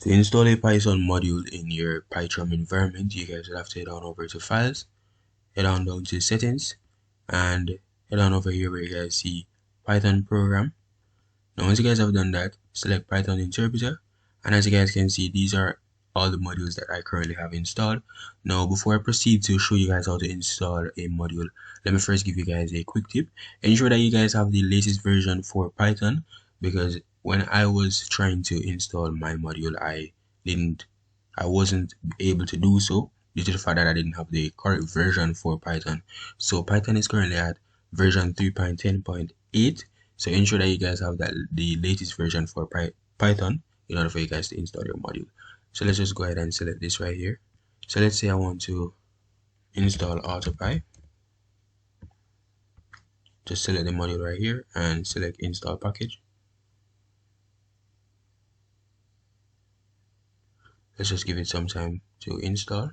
To install a Python module in your Pychram environment, you guys will have to head on over to Files, head on down to Settings, and head on over here where you guys see Python Program. Now once you guys have done that, select Python Interpreter, and as you guys can see, these are all the modules that I currently have installed. Now before I proceed to show you guys how to install a module, let me first give you guys a quick tip. Ensure that you guys have the latest version for Python, because when I was trying to install my module, I wasn't able to do so due to the fact that I didn't have the correct version for Python. So Python is currently at version 3.10.8. So ensure that you guys have the latest version for Python in order for you guys to install your module. So let's just go ahead and select this right here. So let's say I want to install AutoPy. Just select the module right here and select install package. Let's just give it some time to install.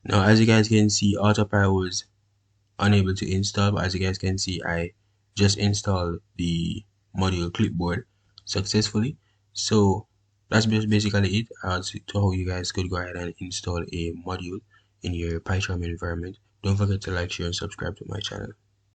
Now as you guys can see, AutoPy was unable to install, but as you guys can see, I just installed the module clipboard successfully. So that's basically it as to how you guys could go ahead and install a module in your Python environment. Don't forget to like, share, and subscribe to my channel.